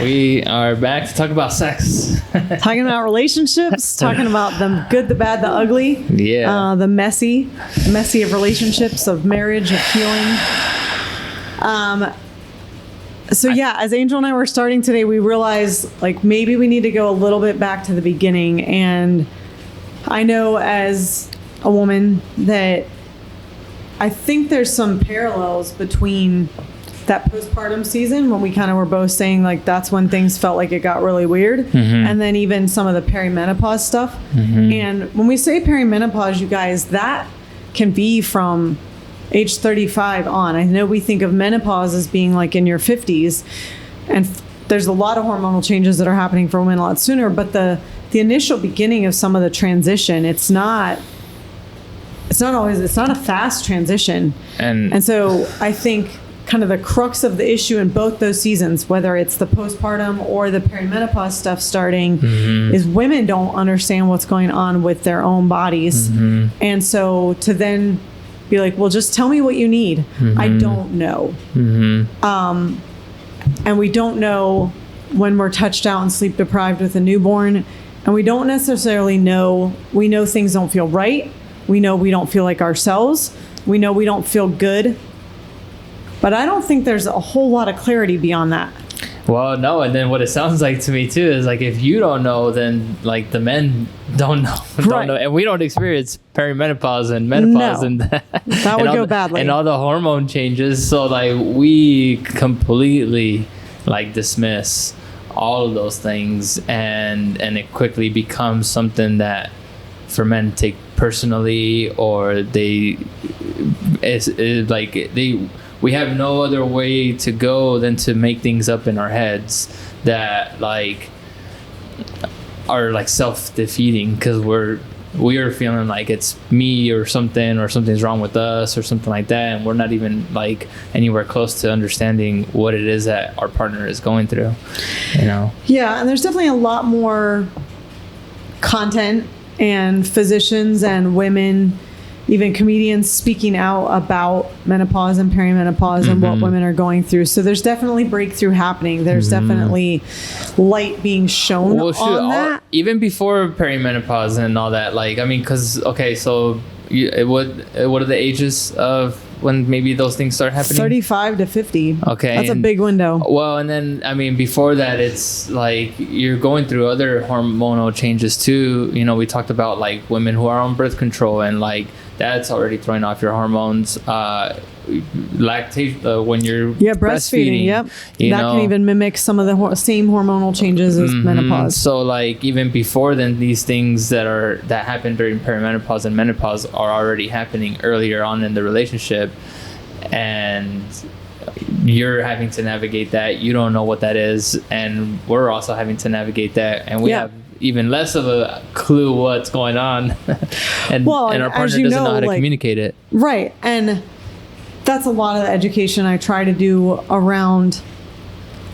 We are back to talk about sex. Talking about relationships, talking about the good, the bad, the ugly. Yeah. The messy of relationships, of marriage, of healing. As Angel and I were starting today, we realized like maybe we need to go a little bit back to the beginning. And I know as a woman that I think there's some parallels between that postpartum season when we kind of were both saying like that's when things felt like it got really weird, and then even some of the perimenopause stuff. And when we say perimenopause, you guys, that can be from age 35 on. I know we think of menopause as being like in your 50s, and there's a lot of hormonal changes that are happening for women a lot sooner, but the initial beginning of some of the transition, it's not a fast transition. And so I think kind of the crux of the issue in both those seasons, whether it's the postpartum or the perimenopause stuff starting, is women don't understand what's going on with their own bodies. And so to then be like, well, just tell me what you need. I don't know. And we don't know when we're touched out and sleep deprived with a newborn. And we don't necessarily know. We know things don't feel right. We know we don't feel like ourselves. We know we don't feel good. But I don't think there's a whole lot of clarity beyond that. Well, no, and then what it sounds like to me too is like if you don't know, then like the men don't know, and we don't experience perimenopause and menopause, and that would go badly, and all the hormone changes. So like we completely like dismiss all of those things, and it quickly becomes something that for men take personally, or we have no other way to go than to make things up in our heads that like are like self-defeating, because we are feeling like it's me or something's wrong with us or something like that, and we're not even like anywhere close to understanding what it is that our partner is going through, you know? Yeah, and there's definitely a lot more content and physicians and women, even comedians, speaking out about menopause and perimenopause and what women are going through. So there's definitely breakthrough happening. There's definitely light being shown on that. Even before perimenopause and all that, like, I mean, because, okay, so what are the ages of when maybe those things start happening? 35 to 50. Okay. That's a big window. Well, and then, I mean, before that, it's like you're going through other hormonal changes too. You know, we talked about like women who are on birth control, and like that's already throwing off your hormones. Lactation, when you're breastfeeding. Yep. Can even mimic some of the same hormonal changes as menopause. So like even before then, these things that happen during perimenopause and menopause are already happening earlier on in the relationship, and you're having to navigate that. You don't know what that is, and we're also having to navigate that, and we have even less of a clue what's going on. and our partner doesn't know how to communicate it. Right. And that's a lot of the education I try to do around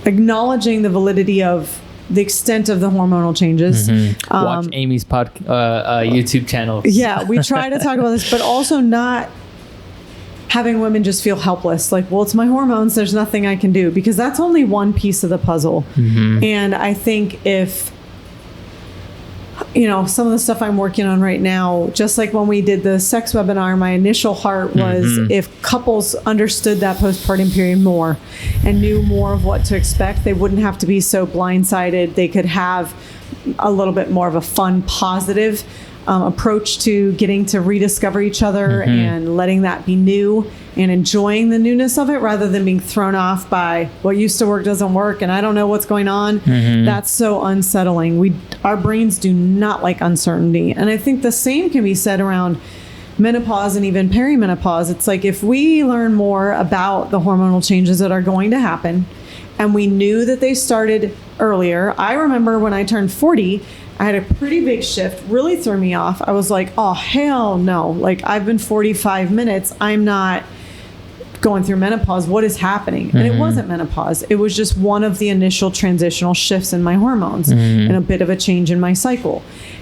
acknowledging the validity of the extent of the hormonal changes. Watch Amy's YouTube channel. Yeah, we try to talk about this, but also not having women just feel helpless. Like, well, it's my hormones. There's nothing I can do, because that's only one piece of the puzzle. And I think if some of the stuff I'm working on right now, just like when we did the sex webinar, my initial heart was if couples understood that postpartum period more and knew more of what to expect, they wouldn't have to be so blindsided. They could have a little bit more of a fun, positive approach to getting to rediscover each other and letting that be new and enjoying the newness of it, rather than being thrown off by what used to work doesn't work and I don't know what's going on. That's so unsettling. Our brains do not like uncertainty. And I think the same can be said around menopause and even perimenopause. It's like if we learn more about the hormonal changes that are going to happen, and we knew that they started earlier. I remember when I turned 40, I had a pretty big shift, really threw me off. I was like, oh, hell no. Like, I've been 45 minutes. I'm not going through menopause. What is happening? And it wasn't menopause. It was just one of the initial transitional shifts in my hormones and a bit of a change in my cycle.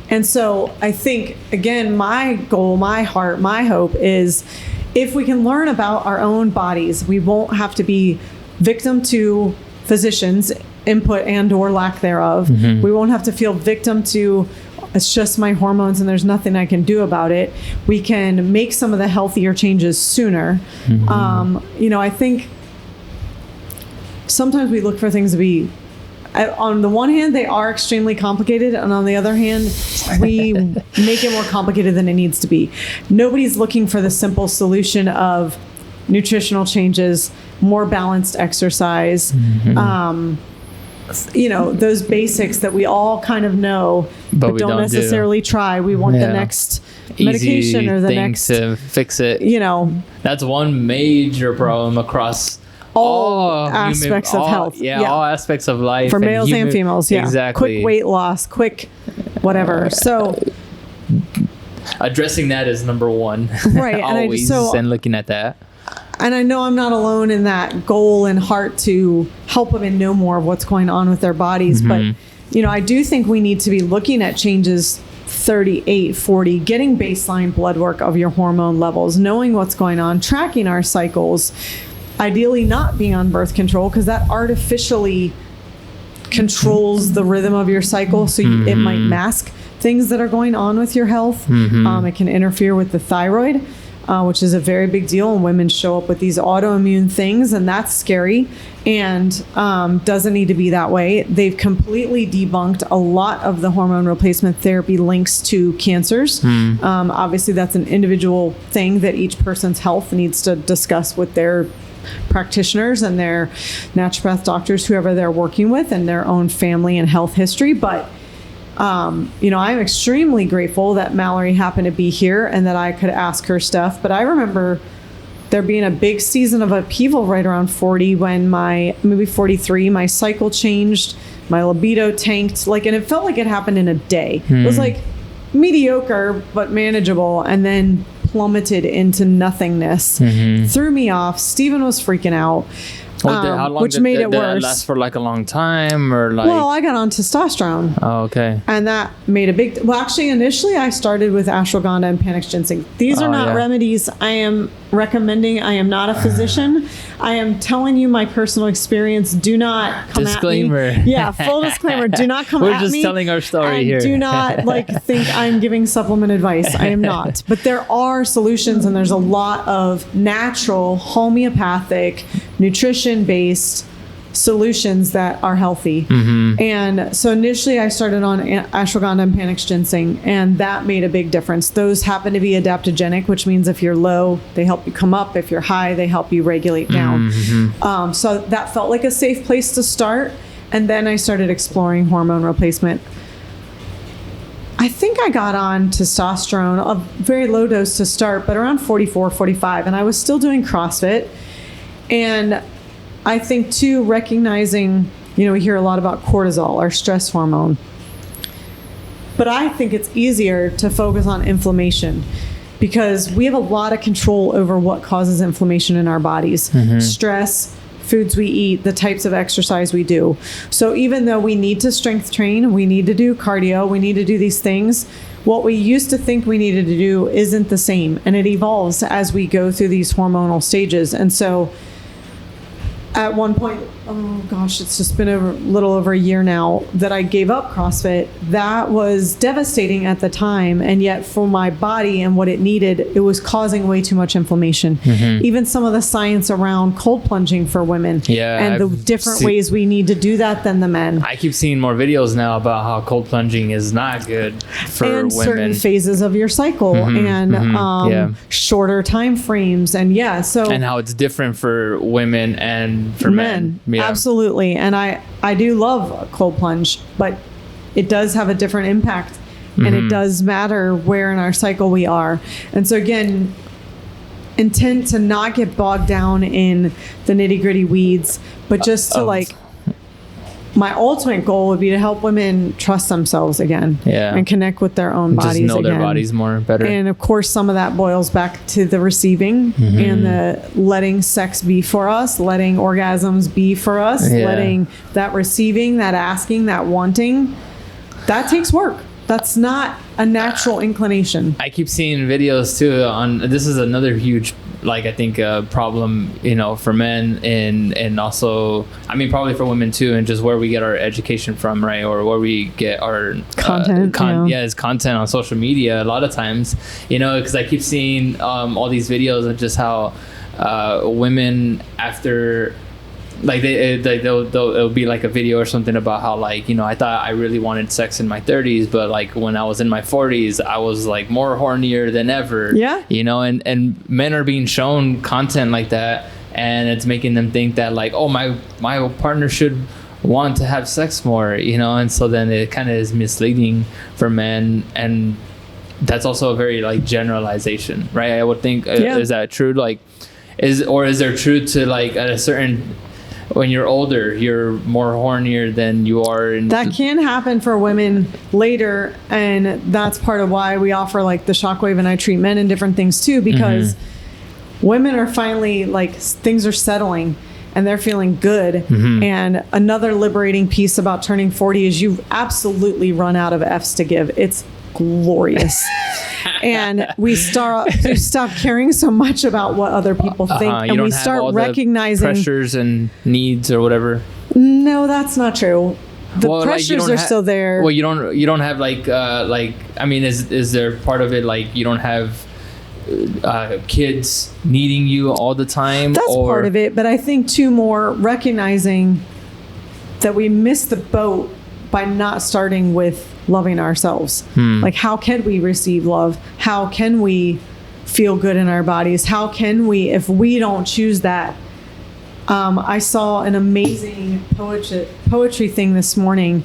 And so I think, again, my goal, my heart, my hope is if we can learn about our own bodies, we won't have to be victim to physicians input and or lack thereof. We won't have to feel victim to, it's just my hormones and there's nothing I can do about it. We can make some of the healthier changes sooner. I think sometimes we look for things to be, on the one hand, they are extremely complicated, and on the other hand, we make it more complicated than it needs to be. Nobody's looking for the simple solution of nutritional changes, more balanced exercise, those basics that we all kind of know, but don't necessarily try. We want the next medication or the next to fix it. That's one major problem across all aspects of health. All aspects of life. For males and females, Exactly. Quick weight loss, quick whatever. So addressing that is number one. Right. Always, and looking at that. And I know I'm not alone in that goal and heart to help women know more of what's going on with their bodies. But, I do think we need to be looking at changes 38, 40, getting baseline blood work of your hormone levels, knowing what's going on, tracking our cycles, ideally not being on birth control, because that artificially controls the rhythm of your cycle. So it might mask things that are going on with your health. It can interfere with the thyroid, which is a very big deal. And women show up with these autoimmune things, and that's scary and doesn't need to be that way. They've completely debunked a lot of the hormone replacement therapy links to cancers. Obviously, that's an individual thing that each person's health needs to discuss with their practitioners and their naturopath doctors, whoever they're working with, and their own family and health history. But I'm extremely grateful that Mallory happened to be here and that I could ask her stuff. But I remember there being a big season of upheaval right around 40 when maybe 43, my cycle changed, my libido tanked, and it felt like it happened in a day. It was like mediocre but manageable, and then plummeted into nothingness. Threw me off. Steven was freaking out. How long which made it worse. Did that last for a long time, or Well, I got on testosterone. Oh, okay. And that made a big. Well, actually, initially I started with ashwagandha and panax ginseng. These are not remedies I am recommending. I am not a physician. I am telling you my personal experience. Do not come disclaimer. at me. Yeah, full disclaimer. Do not come We're at me. We're just telling our story and here. Do not think I'm giving supplement advice. I am not. But there are solutions, and there's a lot of natural, homeopathic, nutrition-based solutions that are healthy. And so initially I started on ashwagandha and panax ginseng, and that made a big difference. Those happen to be adaptogenic, which means if you're low, they help you come up. If you're high, they help you regulate down. So that felt like a safe place to start. And then I started exploring hormone replacement. I think I got on testosterone, a very low dose to start, but around 44, 45, and I was still doing CrossFit. And I think too, recognizing, we hear a lot about cortisol, our stress hormone, but I think it's easier to focus on inflammation because we have a lot of control over what causes inflammation in our bodies. Stress, foods we eat, the types of exercise we do. So even though we need to strength train, we need to do cardio, we need to do these things, what we used to think we needed to do isn't the same. And it evolves as we go through these hormonal stages. And so at one point, it's just been a little over a year now that I gave up CrossFit. That was devastating at the time. And yet for my body and what it needed, it was causing way too much inflammation. Even some of the science around cold plunging for women and the different ways we need to do that than the men. I keep seeing more videos now about how cold plunging is not good for women. And certain phases of your cycle and shorter time frames. And and how it's different for women and for men. Absolutely. And I do love a cold plunge, but it does have a different impact and it does matter where in our cycle we are. And so again, intent to not get bogged down in the nitty gritty weeds, but just to my ultimate goal would be to help women trust themselves again and connect with their own bodies again. Just know their bodies more better. And of course, some of that boils back to the receiving and the letting sex be for us, letting orgasms be for us, letting that receiving, that asking, that wanting, that takes work. That's not a natural inclination. I keep seeing videos too on, this is another huge like I think a problem, for men and also I mean probably for women too, and just where we get our education from, right, or where we get our content. It's content on social media a lot of times, because I keep seeing all these videos of just how women after. Like it'll be like a video or something about how like I thought I really wanted sex in my 30s, but like when I was in my 40s I was like more hornier than ever. And men are being shown content like that, and it's making them think that like, oh, my partner should want to have sex more, and so then it kind of is misleading for men. And that's also a very like generalization, right? I would think is that true? Like is there truth to like at a certain, when you're older, you're more hornier than you are that can happen for women later, and that's part of why we offer like the shockwave and I treat men and different things too, because women are finally like things are settling and they're feeling good. And another liberating piece about turning 40 is you absolutely run out of F's to give. It's glorious. And we stop caring so much about what other people think, and we start recognizing pressures and needs or whatever. No, that's not true. The pressures are still there. Well, you don't have like I mean, is there part of it like you don't have kids needing you all the time? That's part of it, but I think too more recognizing that we missed the boat by not starting with loving ourselves. Like, how can we receive love? How can we feel good in our bodies? How can we, if we don't choose that? I saw an amazing poetry thing this morning,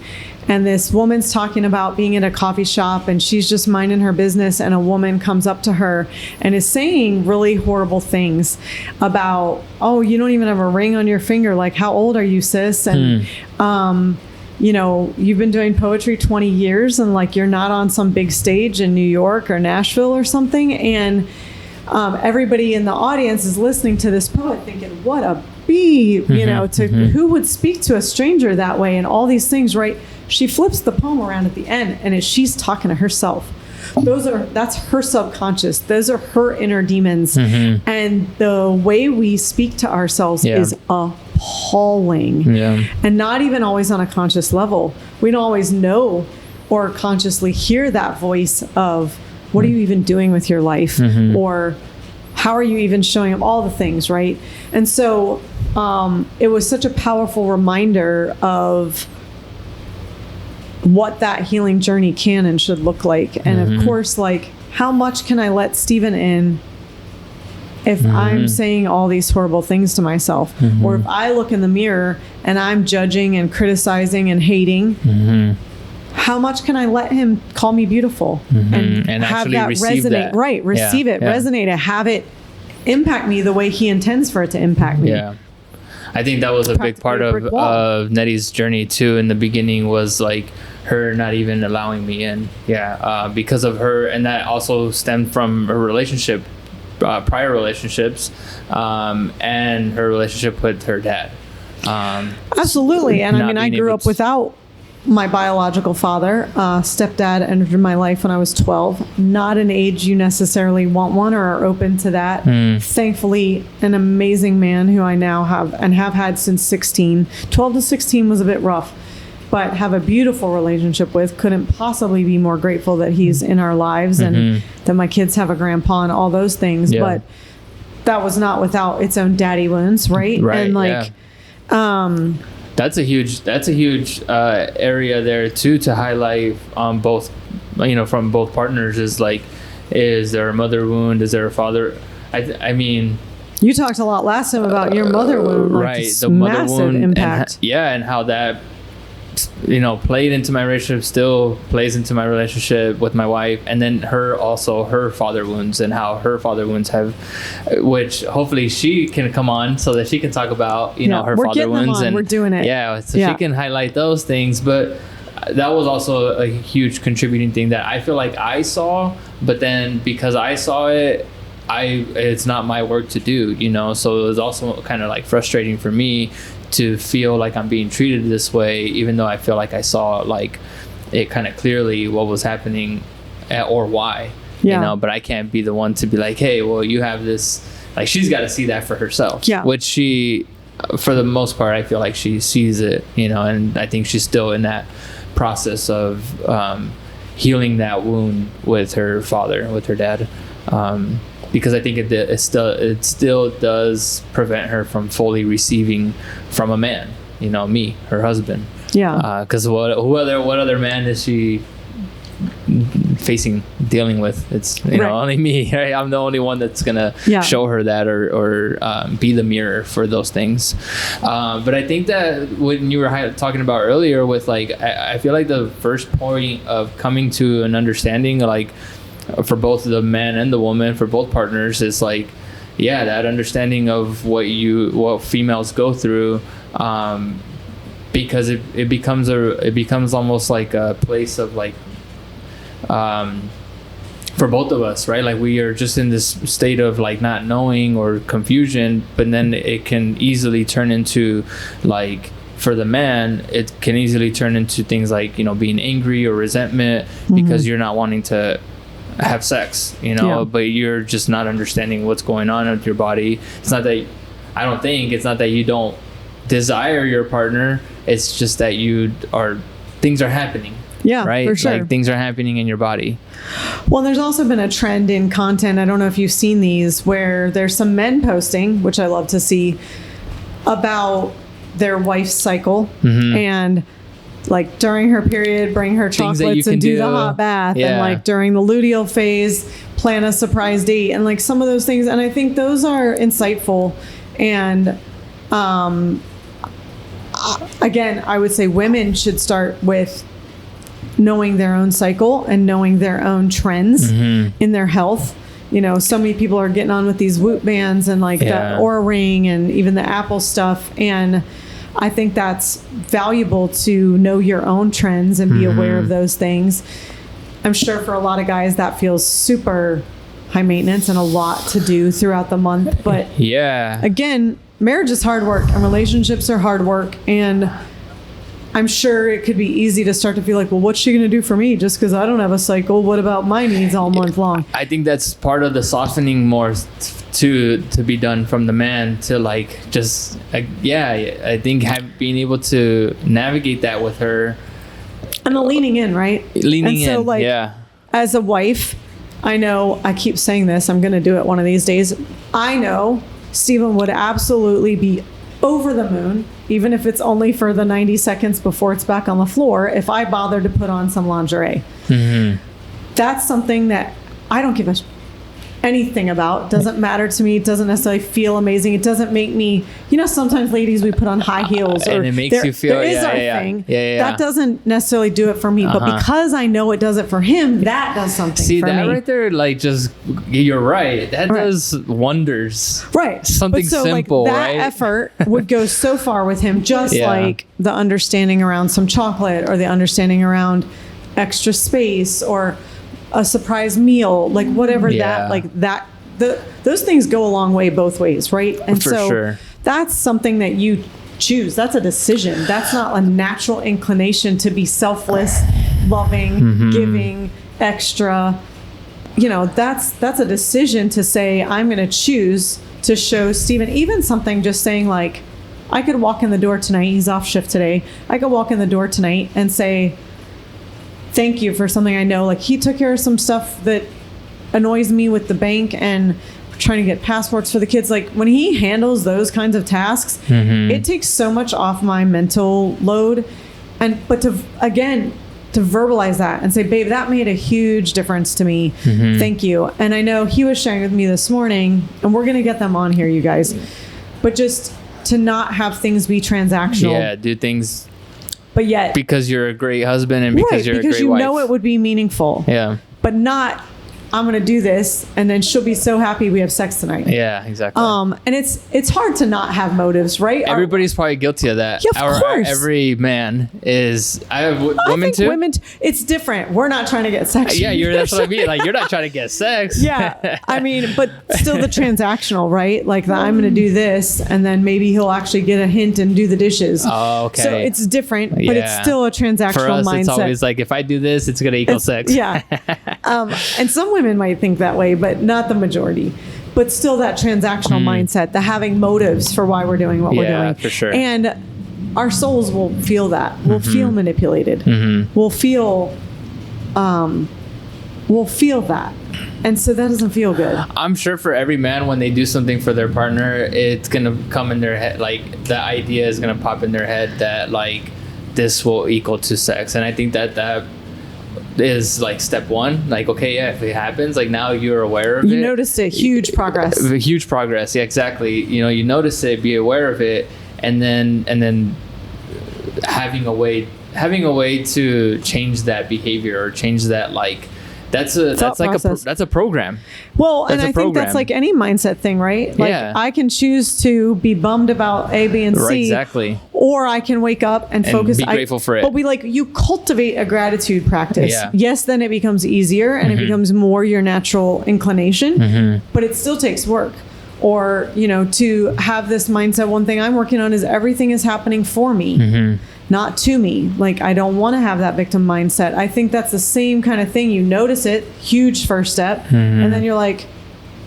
and this woman's talking about being at a coffee shop, and she's just minding her business, and a woman comes up to her and is saying really horrible things about, oh, you don't even have a ring on your finger. Like, how old are you, sis? And you've been doing poetry 20 years and like you're not on some big stage in New York or Nashville or something. And everybody in the audience is listening to this poet thinking, what a bee, who would speak to a stranger that way and all these things, right? She flips the poem around at the end, and she's talking to herself. That's her subconscious. Those are her inner demons. And the way we speak to ourselves is appalling. And not even always on a conscious level. We don't always know or consciously hear that voice of, what are you even doing with your life? Or how are you even showing up? All the things, right? And so it was such a powerful reminder of what that healing journey can and should look like. And of course, like, how much can I let Stephen in if I'm saying all these horrible things to myself? Or if I look in the mirror and I'm judging and criticizing and hating, how much can I let him call me beautiful and have that resonate? That. Right. Receive it, resonate it, have it impact me the way he intends for it to impact me. I think that was a big part of Nettie's journey too. In the beginning was like her not even allowing me in. Because of her. And that also stemmed from her relationship, prior relationships, and her relationship with her dad. Absolutely. And I mean, I grew up without my biological father. Stepdad entered my life when I was 12. Not an age you necessarily want one or are open to that. Thankfully, an amazing man who I now have and have had since 16. 12 to 16 was a bit rough, but have a beautiful relationship with. Couldn't possibly be more grateful that he's in our lives and that my kids have a grandpa and all those things. But that was not without its own daddy wounds, right? And like, that's a huge area there too to highlight on both, from both partners. Is like, is there a mother wound? Is there a father? I mean, you talked a lot last time about your mother wound, like right? The mother wound impact, and how that played into my relationship, still plays into my relationship with my wife, and then her father wounds and how her father wounds have, which hopefully she can come on so that she can talk about her father wounds, and we're doing it, she can highlight those things. But that was also a huge contributing thing that I feel like I saw, but then because I saw it, it's not my work to do, so it was also kind of like frustrating for me to feel like I'm being treated this way, even though I feel like I saw like it kind of clearly what was happening or why, but I can't be the one to be like, hey, well, you have this like she's got to see that for herself. Yeah. Which she, for the most part, I feel like she sees it, and I think she's still in that process of healing that wound with her father, with her dad. Because I think it still does prevent her from fully receiving from a man, me, her husband. Yeah. Because what other man is she dealing with? It's only me, right? I'm the only one that's gonna show her that or be the mirror for those things. But I think that when you were talking about earlier with I feel like the first point of coming to an understanding, like for both the man and the woman, for both partners, is that understanding of what females go through, because it becomes almost like a place of for both of us, right? Like we are just in this state of not knowing or confusion, but then it can easily turn into for the man, it can easily turn into things like being angry or resentment because you're not wanting to have sex, but you're just not understanding what's going on with your body. It's not that you don't desire your partner, it's just that things are happening. Yeah, right. For sure. Things are happening in your body. Well, there's also been a trend in content. I don't know if you've seen these, where there's some men posting, which I love to see, about their wife's cycle and during her period, bring her chocolates and do the hot bath, and during the luteal phase, plan a surprise date, and some of those things. And I think those are insightful. And again, I would say women should start with knowing their own cycle and knowing their own trends in their health. So many people are getting on with these Whoop bands and the Oura Ring and even the Apple stuff. And I think that's valuable to know your own trends and be aware of those things. I'm sure for a lot of guys that feels super high maintenance and a lot to do throughout the month. But again, marriage is hard work and relationships are hard work. And I'm sure it could be easy to start to feel like, well, what's she going to do for me just because I don't have a cycle? What about my needs all month long? I think that's part of the softening more to be done from the man to I think being able to navigate that with her. And the leaning in, right? Leaning in, as a wife, I know, I keep saying this, I'm going to do it one of these days. I know Stephen would absolutely be over the moon, even if it's only for the 90 seconds before it's back on the floor, if I bothered to put on some lingerie. That's something that I don't give anything about. Doesn't matter to me. It doesn't necessarily feel amazing. It doesn't make me, sometimes ladies, we put on high heels and it makes you feel, there is our thing. That doesn't necessarily do it for me, but because I know it does it for him, that does something for me. See, that right there, you're right. That does wonders. Right. Something simple, that right? effort would go so far with him, just like the understanding around some chocolate or the understanding around extra space or a surprise meal, whatever those things go a long way both ways, right? And that's something that you choose. That's a decision. That's not a natural inclination to be selfless, loving, giving, extra. That's a decision to say, I'm going to choose to show Stephen, even something just saying I could walk in the door tonight. He's off shift today. I could walk in the door tonight and say, thank you for something I know. He took care of some stuff that annoys me with the bank and trying to get passports for the kids. When he handles those kinds of tasks, it takes so much off my mental load. But to verbalize that and say, babe, that made a huge difference to me. Thank you. And I know he was sharing with me this morning, and we're going to get them on here, you guys, but just to not have things be transactional. Yeah, do things. But yet, because you're a great husband and because you're a great wife. Know it would be meaningful. Yeah. But not, I'm going to do this and then she'll be so happy we have sex tonight. Yeah, exactly. And it's hard to not have motives, right? Everybody's probably guilty of that. Yeah, of course. Every man is. I have women too. Women, it's different. We're not trying to get sex. Yeah, that's what I mean. You're not trying to get sex. Yeah, but still the transactional, right? I'm going to do this, and then maybe he'll actually get a hint and do the dishes. Oh, okay. So it's different, but it's still a transactional For us, mindset. It's always if I do this, it's going to equal sex. Yeah. And some women might think that way, but not the majority. but still that transactional mindset, the having motives for why we're doing what we're doing. Yeah, for sure. And our souls will feel that. We'll feel manipulated. We'll feel that. And so that doesn't feel good. I'm sure for every man, when they do something for their partner, it's going to come in their head. Like, the idea is going to pop in their head that, like, this will equal to sex. And I think that is, like, step one. Like, okay, yeah, if it happens, like, now you're aware of it. You noticed it. Huge progress. Huge progress. Yeah, exactly. You know, you notice it, be aware of it. And then having a way to change that behavior or change that, like, that's a program. Well, and I think that's like any mindset thing, right? Like, I can choose to be bummed about A, B, and C. Right, exactly. Or I can wake up and focus. Be grateful for it. But you cultivate a gratitude practice. Yeah. Yes, then it becomes easier and it becomes more your natural inclination. But it still takes work. Or, to have this mindset. One thing I'm working on is everything is happening for me, not to me. Like, I don't want to have that victim mindset. I think that's the same kind of thing. You notice it, huge first step. And then you're like,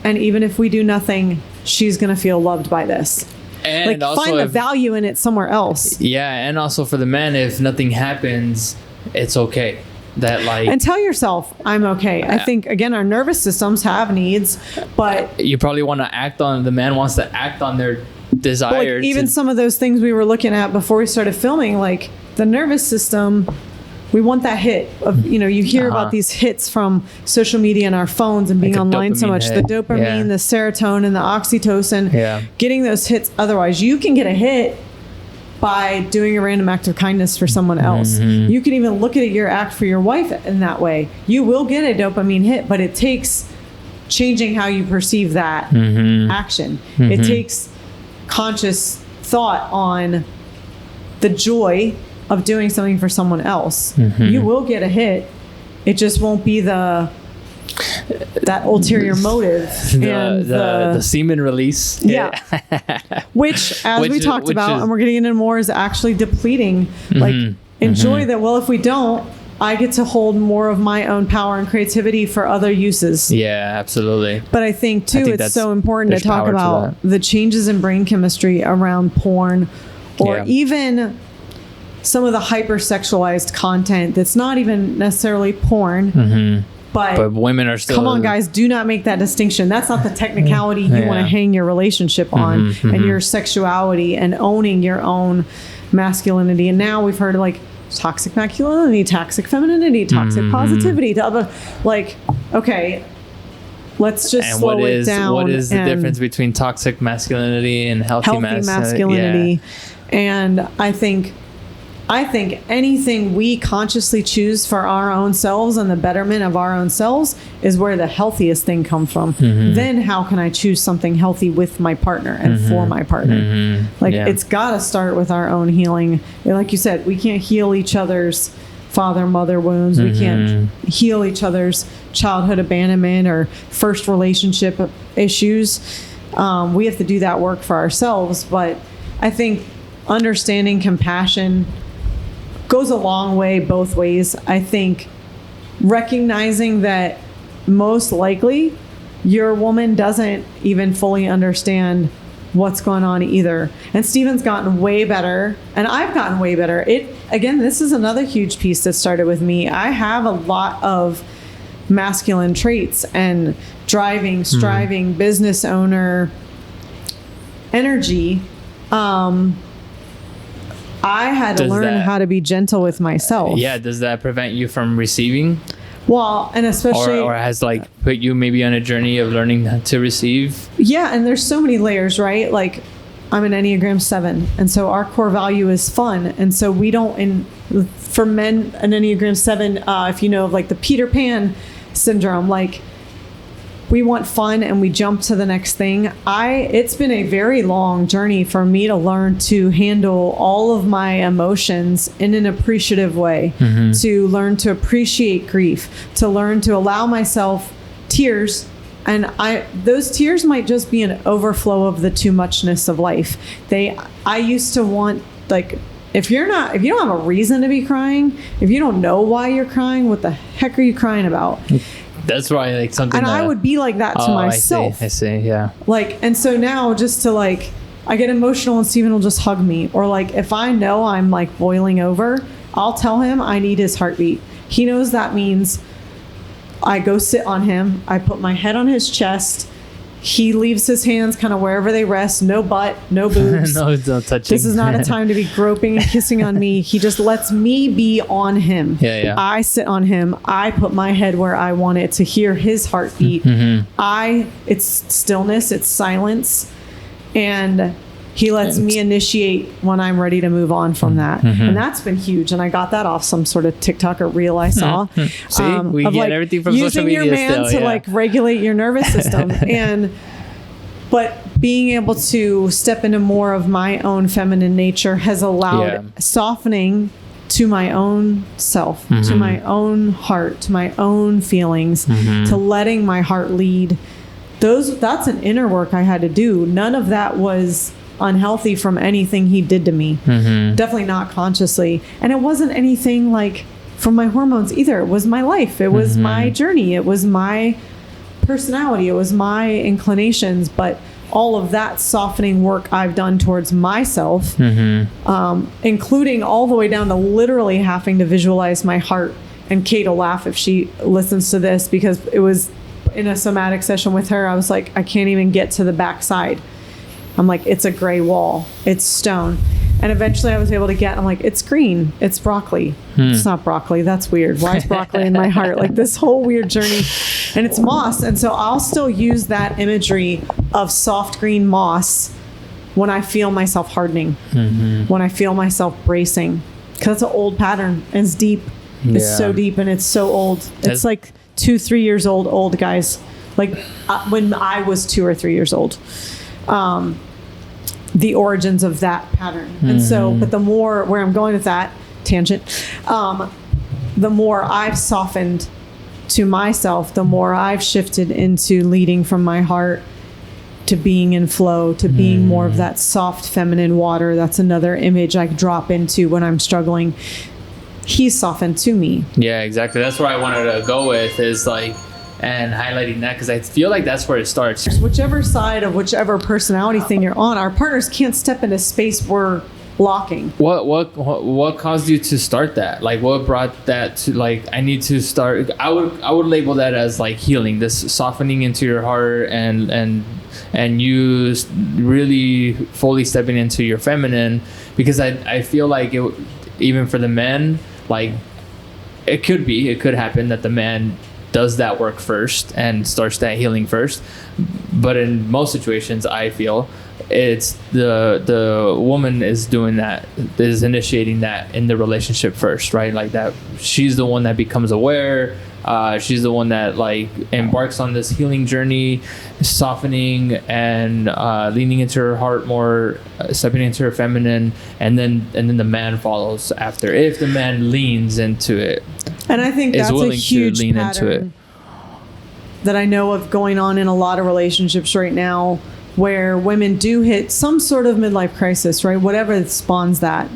and even if we do nothing, she's going to feel loved by this. And like, also find the value in it somewhere else. Yeah. And also for the man, if nothing happens, it's okay. And tell yourself, I'm okay. I think, again, our nervous systems have needs, but you probably want to the man wants to act on their desire. Like, even some of those things we were looking at before we started filming, like the nervous system, we want that hit of, you hear about these hits from social media and our phones and being online so much, the dopamine, the serotonin, the oxytocin, getting those hits. Otherwise, you can get a hit by doing a random act of kindness for someone else. You can even look at your act for your wife in that way. You will get a dopamine hit, but it takes changing how you perceive that action. It takes conscious thought on the joy of doing something for someone else. You will get a hit. It just won't be that ulterior motive, the semen release. Which we talked about, and we're getting into more, is actually depleting. Like, enjoy that. Well, if we don't, I get to hold more of my own power and creativity for other uses. Yeah, absolutely. But I think it's so important to talk about the changes in brain chemistry around porn, or even some of the hypersexualized content that's not even necessarily porn. But women are still... Come on, guys. Do not make that distinction. That's not the technicality you want to hang your relationship on, and your sexuality and owning your own masculinity. And now we've heard, like, toxic masculinity, toxic femininity, toxic positivity. Like, okay, let's just slow it down. What is the difference between toxic masculinity and healthy masculinity? And I think anything we consciously choose for our own selves and the betterment of our own selves is where the healthiest thing comes from. Then how can I choose something healthy with my partner and for my partner? It's got to start with our own healing. Like you said, we can't heal each other's father-mother wounds. We can't heal each other's childhood abandonment or first relationship issues. We have to do that work for ourselves. But I think understanding compassion goes a long way both ways. I think recognizing that most likely your woman doesn't even fully understand what's going on either. And Steven's gotten way better, and I've gotten way better. This is another huge piece that started with me. I have a lot of masculine traits and driving, striving, business owner energy. I had to learn how to be gentle with myself. Does that prevent you from receiving? Well, and especially... Or has, like, put you maybe on a journey of learning to receive? Yeah, and there's so many layers, right? Like, I'm an Enneagram 7, and so our core value is fun. And so we don't... For men, an Enneagram 7, if you know of, like, the Peter Pan syndrome, like... We want fun and we jump to the next thing. It's been a very long journey for me to learn to handle all of my emotions in an appreciative way, to learn to appreciate grief, to learn to allow myself tears. And those tears might just be an overflow of the too muchness of life. I used to want, like, if you don't have a reason to be crying, if you don't know why you're crying, what the heck are you crying about? That's why, like, something. And I would be like that to myself. I see. Yeah. Like, and so now just to like, I get emotional and Steven will just hug me. Or like, if I know I'm like boiling over, I'll tell him I need his heartbeat. He knows that means I go sit on him. I put my head on his chest. He leaves his hands kind of wherever they rest. No butt, no boobs. No touching. This is not a time to be groping and kissing on me. He just lets me be on him. Yeah. I sit on him. I put my head where I want it to hear his heartbeat. It's stillness. It's silence. And he lets me initiate when I'm ready to move on from that. And that's been huge. And I got that off some sort of TikTok or reel I saw. See, we get everything from social media. Using your man to like regulate your nervous system. But being able to step into more of my own feminine nature has allowed softening to my own self, to my own heart, to my own feelings, to letting my heart lead. That's an inner work I had to do. None of that was unhealthy from anything he did to me. Definitely not consciously. And it wasn't anything like from my hormones either. It was my life. It was my journey. It was my personality. It was my inclinations. But all of that softening work I've done towards myself, including all the way down to literally having to visualize my heart. And Kate will laugh if she listens to this, because it was in a somatic session with her. I was like, I can't even get to the backside. I'm like, it's a gray wall. It's stone. And eventually I was able to I'm like, it's green. It's broccoli. It's not broccoli. That's weird. Why is broccoli in my heart? Like this whole weird journey. And it's moss. And so I'll still use that imagery of soft green moss when I feel myself hardening, when I feel myself bracing. Because it's an old pattern. And it's deep. It's so deep and it's so old. It's like 2-3 years old, guys. Like when I was 2 or 3 years old. The origins of that pattern. And so, but the more, where I'm going with that tangent, the more I've softened to myself, the more I've shifted into leading from my heart to being in flow, to being more of that soft feminine water. That's another image I drop into when I'm struggling. He's softened to me. Yeah, exactly. That's where I wanted to go with, is like, and highlighting that, because I feel like that's where it starts. Whichever side of whichever personality thing you're on, our partners can't step into space we're blocking. What caused you to start that? Like, what brought that to, like, I need to start? I would label that as like healing, this softening into your heart and you really fully stepping into your feminine, because I feel like it, even for the men, like it could happen that the man does that work first and starts that healing first, but in most situations I feel it's the woman is doing that, is initiating that in the relationship first, right? Like that she's the one that becomes aware, she's the one that like embarks on this healing journey, softening and leaning into her heart more, stepping into her feminine, and then the man follows after, if the man leans into it. And I think that's a huge pattern that I know of going on in a lot of relationships right now, where women do hit some sort of midlife crisis, right? Whatever spawns that.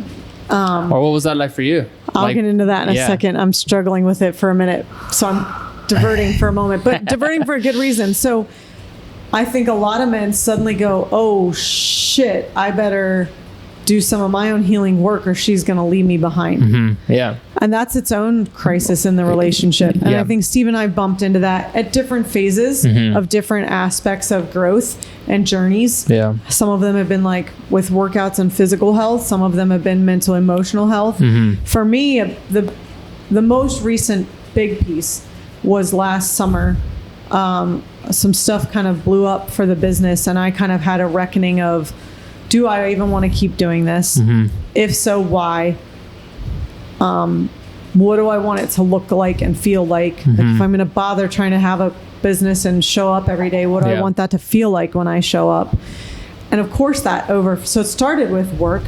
Or what was that like for you? I'll get into that in a second. I'm struggling with it for a minute, so I'm diverting for a moment, but diverting for a good reason. So I think a lot of men suddenly go, oh shit, I better do some of my own healing work or she's going to leave me behind. Yeah. And that's its own crisis in the relationship. And I think Steve and I bumped into that at different phases of different aspects of growth and journeys. Yeah. Some of them have been like with workouts and physical health. Some of them have been mental, emotional health. For me, the most recent big piece was last summer. Some stuff kind of blew up for the business and I kind of had a reckoning of, do I even want to keep doing this? If so, why? What do I want it to look like and feel like? Like if I'm going to bother trying to have a business and show up every day, what do I want that to feel like when I show up? And of course so it started with work.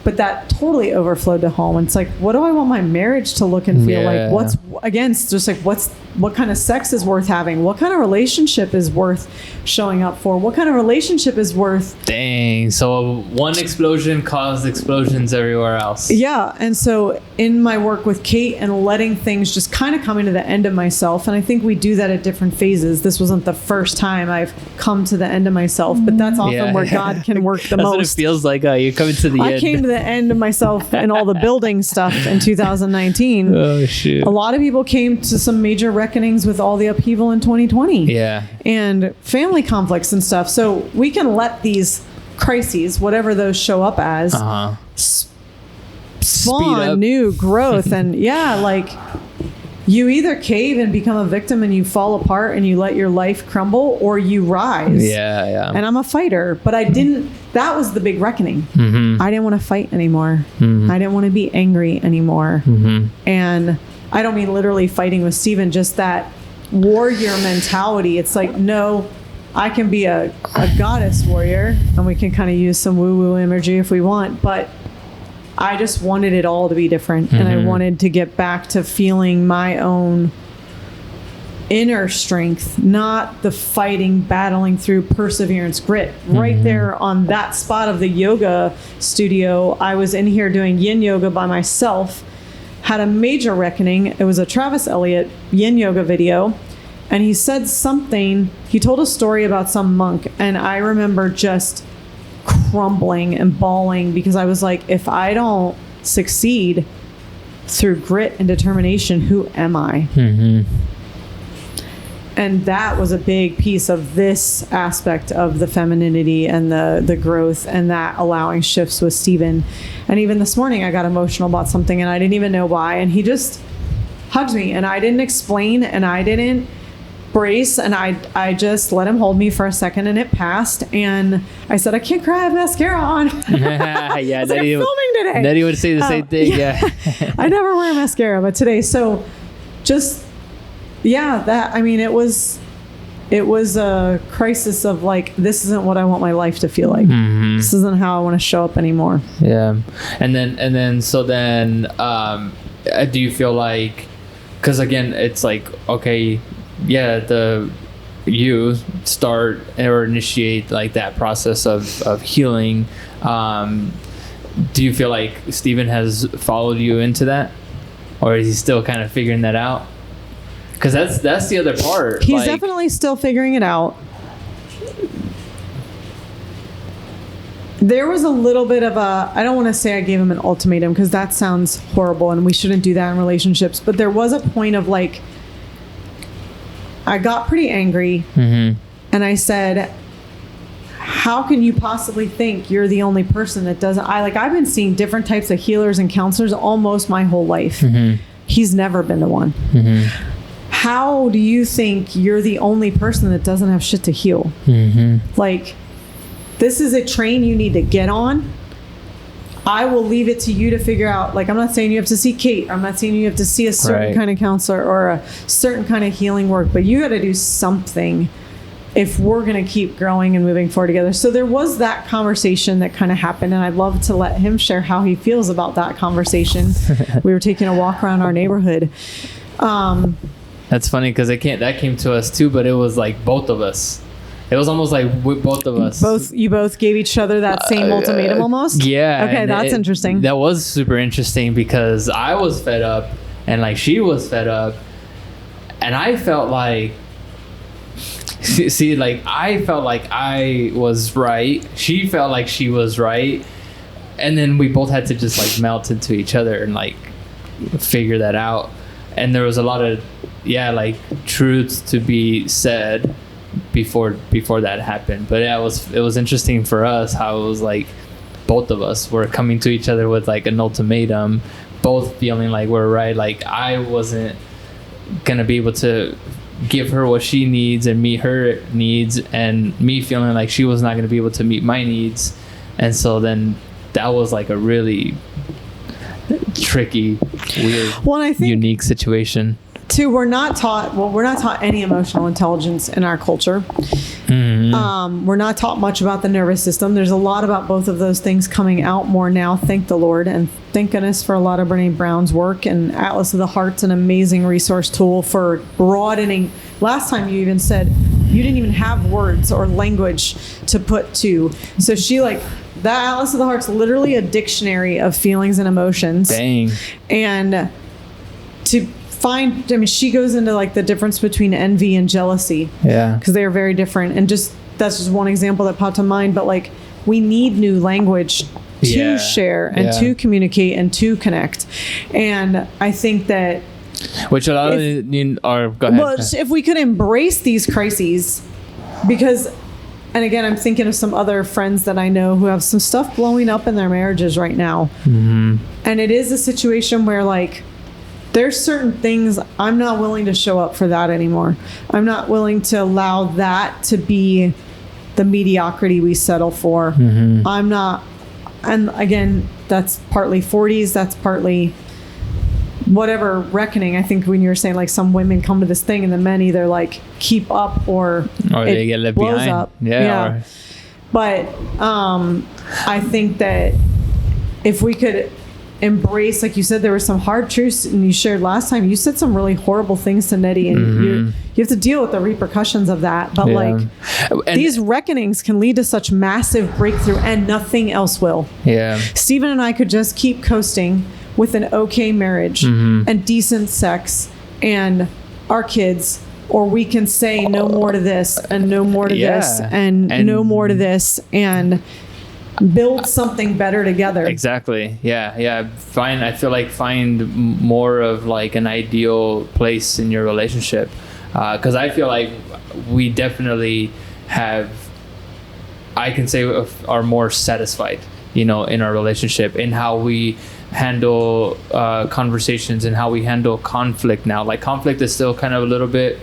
but that totally overflowed to home. And it's like, what do I want my marriage to look and feel like? What's, again, it's just like, what kind of sex is worth having? What kind of relationship is worth showing up for? What kind of relationship is worth? Dang. So one explosion caused explosions everywhere else. Yeah. And so in my work with Kate and letting things just kind of coming to the end of myself, and I think we do that at different phases. This wasn't the first time I've come to the end of myself, but that's often where God can work the That's most. what it feels like. You're coming to the end. I came to the end of myself and all the building stuff in 2019. Oh, shoot. A lot of people came to some major reckonings with all the upheaval in 2020. Yeah. And family conflicts and stuff. So we can let these crises, whatever those show up as, spawn new growth. And like you either cave and become a victim and you fall apart and you let your life crumble, or you rise. Yeah. And I'm a fighter, but that was the big reckoning. I didn't want to fight anymore. I didn't want to be angry anymore. And I don't mean literally fighting with Steven, just that warrior mentality. It's like, no, I can be a goddess warrior, and we can kind of use some woo-woo imagery if we want, but I just wanted it all to be different. And I wanted to get back to feeling my own inner strength, not the fighting, battling through, perseverance, grit. Right there on that spot of the yoga studio, I was in here doing yin yoga by myself, had a major reckoning. It was a Travis Elliott yin yoga video. And he said something, he told a story about some monk. And I remember just crumbling and bawling, because I was like, if I don't succeed through grit and determination, who am I? And that was a big piece of this aspect of the femininity and the growth, and that allowing shifts with Steven. And even this morning I got emotional about something and I didn't even know why. And he just hugged me and I didn't explain and I didn't brace, and I just let him hold me for a second, and it passed. And I said, I can't cry, I have mascara on. Yeah, like, I'm filming today. Nettie would say the same thing. Yeah. I never wear mascara, but today. So just, it was a crisis of like, this isn't what I want my life to feel like. This isn't how I want to show up anymore. Yeah. And then do you feel like, because again, it's like, okay, you start or initiate like that process of healing. Do you feel like Steven has followed you into that, or is he still kind of figuring that out? Because that's the other part. He's definitely still figuring it out. There was a little bit of I don't want to say I gave him an ultimatum, because that sounds horrible and we shouldn't do that in relationships, but there was a point of like, I got pretty angry and I said, how can you possibly think you're the only person that doesn't? I've been seeing different types of healers and counselors almost my whole life. He's never been the one. How do you think you're the only person that doesn't have shit to heal? Like, this is a train you need to get on. I will leave it to you to figure out. Like, I'm not saying you have to see Kate. I'm not saying you have to see a certain kind of counselor or a certain kind of healing work, but you got to do something if we're going to keep growing and moving forward together. So there was that conversation that kind of happened, and I'd love to let him share how he feels about that conversation. We were taking a walk around our neighborhood. That's funny, because that came to us too, but it was like both of us. It was almost like with both of us. You both gave each other that same ultimatum almost? Yeah. Okay, that's interesting. That was super interesting, because I was fed up and like she was fed up, and I felt like I felt like I was right. She felt like she was right. And then we both had to just like melt into each other and like figure that out. And there was a lot of truths to be said before that happened. But yeah, it was interesting for us how it was like both of us were coming to each other with like an ultimatum, both feeling like we're right. Like, I wasn't gonna be able to give her what she needs and meet her needs, and me feeling like she was not going to be able to meet my needs. And so then that was like a really tricky, weird, unique situation. We're not taught any emotional intelligence in our culture. We're not taught much about the nervous system. There's a lot about both of those things coming out more now, thank the Lord, and thank goodness for a lot of Brene Brown's work. And Atlas of the Heart's an amazing resource tool for broadening. Last time you even said you didn't even have words or language to put to. So that Atlas of the Heart's literally a dictionary of feelings and emotions. Dang. And to find, she goes into like the difference between envy and jealousy. Yeah. Because they are very different. And that's just one example that popped to mind. But like, we need new language to share and to communicate and to connect. And I think that, which a lot of go ahead. Well, if we could embrace these crises, because, and again, I'm thinking of some other friends that I know who have some stuff blowing up in their marriages right now. And it is a situation where like, there's certain things I'm not willing to show up for that anymore. I'm not willing to allow that to be the mediocrity we settle for. I'm not, and again, that's partly 40s, that's partly whatever reckoning. I think when you're saying like some women come to this thing and the men either like keep up or they get left blows behind. Up. Yeah. But I think that if we could embrace, like you said, there were some hard truths, and you shared last time, you said some really horrible things to Nettie, and you have to deal with the repercussions of that. But like, and these reckonings can lead to such massive breakthrough, and nothing else will. Yeah. Stephen and I could just keep coasting with an okay marriage and decent sex and our kids, or we can say no more to this and no more to this and no more to this and build something better together. Exactly. Yeah. I feel like find more of like an ideal place in your relationship. Cause I feel like we definitely I can say are more satisfied, in our relationship, in how we handle conversations and how we handle conflict now. Like conflict is still kind of a little bit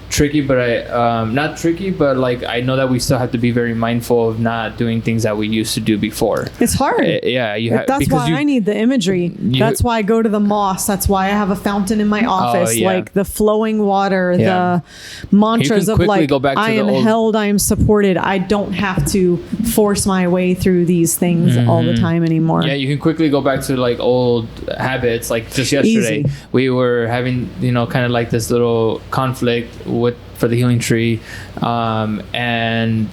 tricky, but not tricky, but like I know that we still have to be very mindful of not doing things that we used to do before. It's hard. That's why I need the imagery. That's why I go to the moss. That's why I have a fountain in my office, like the flowing water, the mantras of like, I am held, I am supported. I don't have to force my way through these things all the time anymore. Yeah, you can quickly go back to like old habits. Like just yesterday, we were having, kind of like this little conflict for the healing tree, and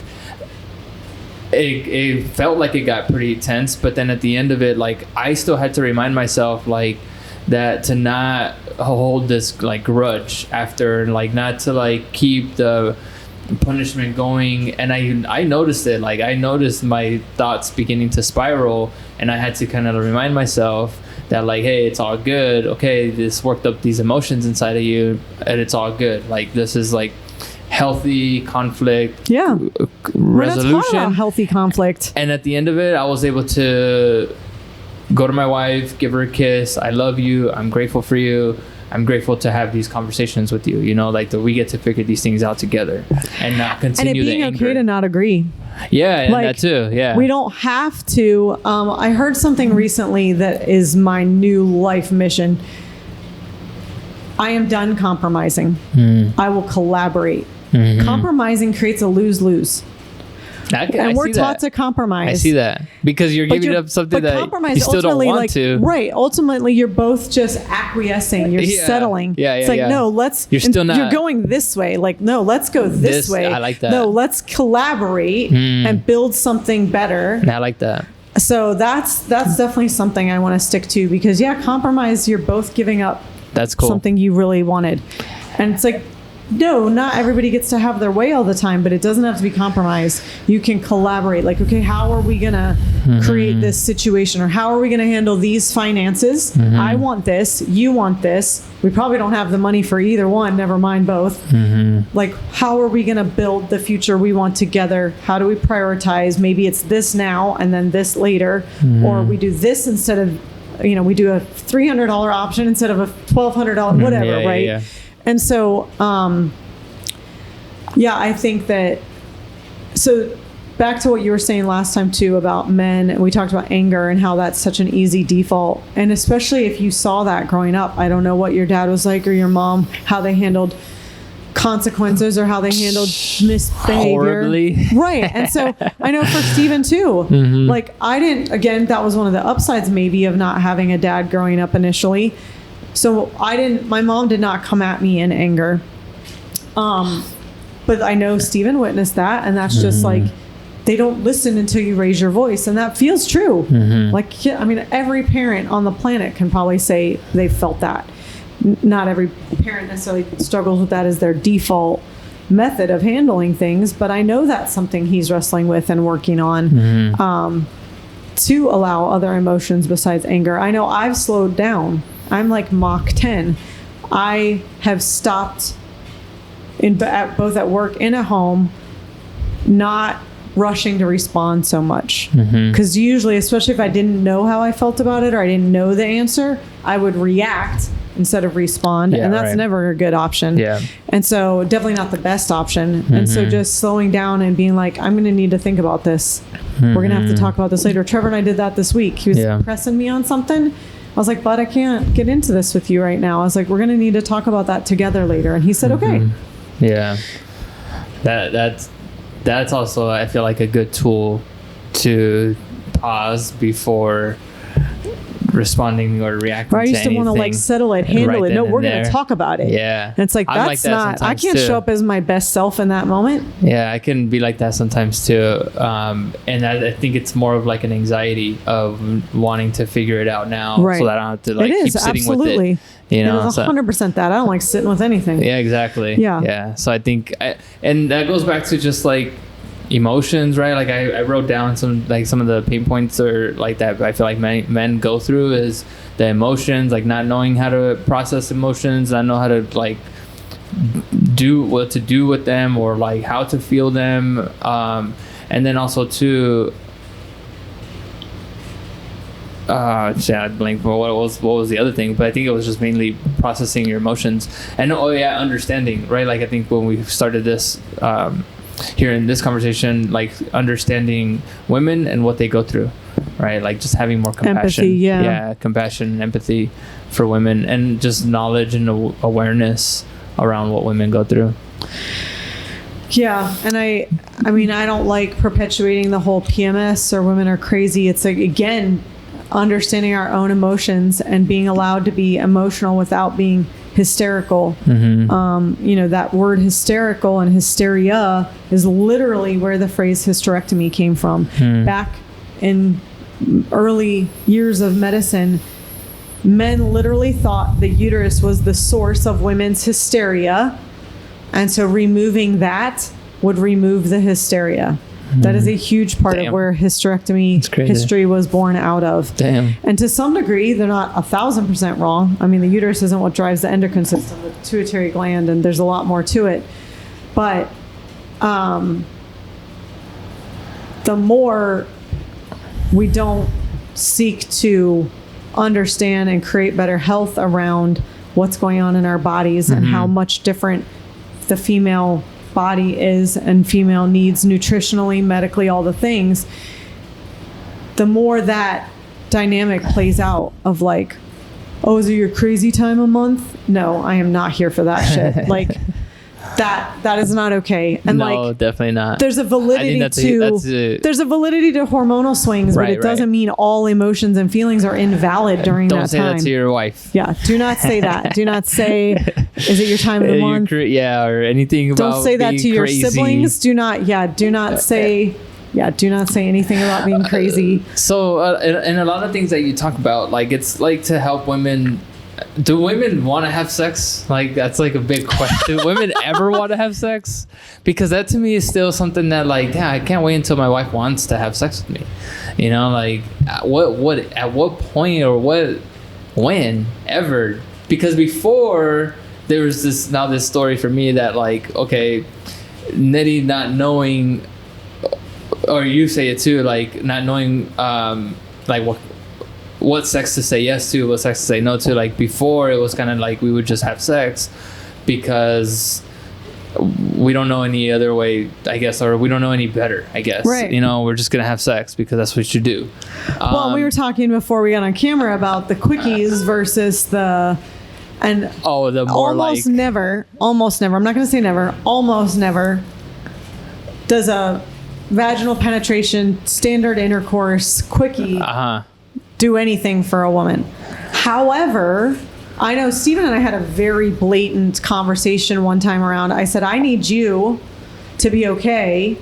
it felt like it got pretty tense, but then at the end of it, like I still had to remind myself like that to not hold this like grudge after, like not to like keep the punishment going. And I noticed it, like I noticed my thoughts beginning to spiral, and I had to kind of remind myself that like, hey, it's all good. Okay, this worked up these emotions inside of you, and it's all good. Like this is like healthy conflict resolution. Healthy conflict. And at the end of it, I was able to go to my wife, give her a kiss. I love you. I'm grateful for you. I'm grateful to have these conversations with you. Like that we get to figure these things out together and not continue the anger. And it being okay to not agree. Yeah, and that too. Yeah, we don't have to. I heard something recently that is my new life mission. I am done compromising. I will collaborate. Compromising creates a lose-lose. And we're taught to compromise. I see that. Because you're giving up something that you still don't want to. Right. Ultimately, you're both just acquiescing. You're settling. It's like, no, you're still not. You're going this way. Like, no, let's go this way. I like that. No, let's collaborate and build something better. I like that. So that's definitely something I want to stick to, because compromise, you're both giving up something you really wanted. And it's like, no, not everybody gets to have their way all the time, but it doesn't have to be compromised. You can collaborate. Like, okay, how are we going to create this situation, or how are we going to handle these finances? I want this. You want this. We probably don't have the money for either one. Never mind both. Like, how are we going to build the future we want together? How do we prioritize? Maybe it's this now and then this later, or we do this instead of, we do a $300 option instead of a $1,200, whatever, right? Yeah. And so, I think that, so back to what you were saying last time too about men, and we talked about anger and how that's such an easy default. And especially if you saw that growing up, I don't know what your dad was like or your mom, how they handled consequences or how they handled misbehavior. Horribly. Right. And so I know for Steven too, like again, that was one of the upsides maybe of not having a dad growing up initially. So my mom did not come at me in anger. But I know Steven witnessed that, and that's just like, they don't listen until you raise your voice. And that feels true. Like, I mean, every parent on the planet can probably say they felt that. Not every parent necessarily struggles with that as their default method of handling things, but I know that's something he's wrestling with and working on, to allow other emotions besides anger. I know I've slowed down. I'm like Mach 10. I have stopped both at work and at home, not rushing to respond so much. Because usually, especially if I didn't know how I felt about it or I didn't know the answer, I would react instead of respond. And that's never a good option. And so definitely not the best option. And so just slowing down and being like, I'm going to need to think about this. We're going to have to talk about this later. Trevor and I did that this week. He was pressing me on something. I was like, but I can't get into this with you right now. I was like, we're going to need to talk about that together later. And he said, okay. Yeah. That's also, I feel like, a good tool to pause before responding or reacting. I used to want to like settle it, handle it. No, we're going to talk about it. Yeah. And it's like, that's not, I can't show up as my best self in that moment. Yeah, I can be like that sometimes too. And I think it's more of like an anxiety of wanting to figure it out now, so that I don't have to like keep sitting with it. You know, it's 100% that. I don't like sitting with anything. Yeah, exactly. Yeah. So I think, and that goes back to just like emotions, right? Like I wrote down some of the pain points or like that I feel like men go through is the emotions, like not knowing how to process emotions, not know how to like do what to do with them or like how to feel them. And then also too, I blanked for what was the other thing, but I think it was just mainly processing your emotions and understanding, right? Like I think when we started this here in this conversation, like understanding women and what they go through, right? Like just having more compassion, compassion and empathy for women, and just knowledge and awareness around what women go through. Yeah. And I mean, I don't like perpetuating the whole PMS or women are crazy. It's like, again, understanding our own emotions and being allowed to be emotional without being hysterical. That word hysterical and hysteria is literally where the phrase hysterectomy came from. Back in early years of medicine, men literally thought the uterus was the source of women's hysteria, and so removing that would remove the hysteria. That is a huge part of where hysterectomy history was born out of. And to some degree, they're not 1,000% wrong. I mean, the uterus isn't what drives the endocrine system, the pituitary gland, and there's a lot more to it. But the more we don't seek to understand and create better health around what's going on in our bodies and how much different the female body is and female needs nutritionally, medically, all the things, the more that dynamic plays out of like, oh, is it your crazy time a month? No, I am not here for that shit. Like that is not okay. And no, like, definitely not. There's a validity there's a validity to hormonal swings, but it doesn't mean all emotions and feelings are invalid during that time. Don't say that to your wife. Yeah, do not say that. Do not say, is it your time of the month? Or anything about Don't say that to your siblings. Do not say anything about being crazy. So, and a lot of things that you talk about, like it's like to help women. Do women want to have sex? Like that's like a big question. Do women ever want to have sex? Because that to me is still something that like, I can't wait until my wife wants to have sex with me. You know, like at what point or when ever? Because before there was this story for me that like, okay, Nettie not knowing, or you say it too, like not knowing like what sex to say yes to, what sex to say no to. Like before it was kind of like we would just have sex because we don't know any other way, I guess, or we don't know any better, I guess. Right. You know, we're just gonna have sex because that's what you do. Well, we were talking before we got on camera about the quickies versus the And the more almost never, I'm not going to say never, almost never does a vaginal penetration, standard intercourse, quickie do anything for a woman. However, I know Stephen and I had a very blatant conversation one time around. I said, I need you to be okay.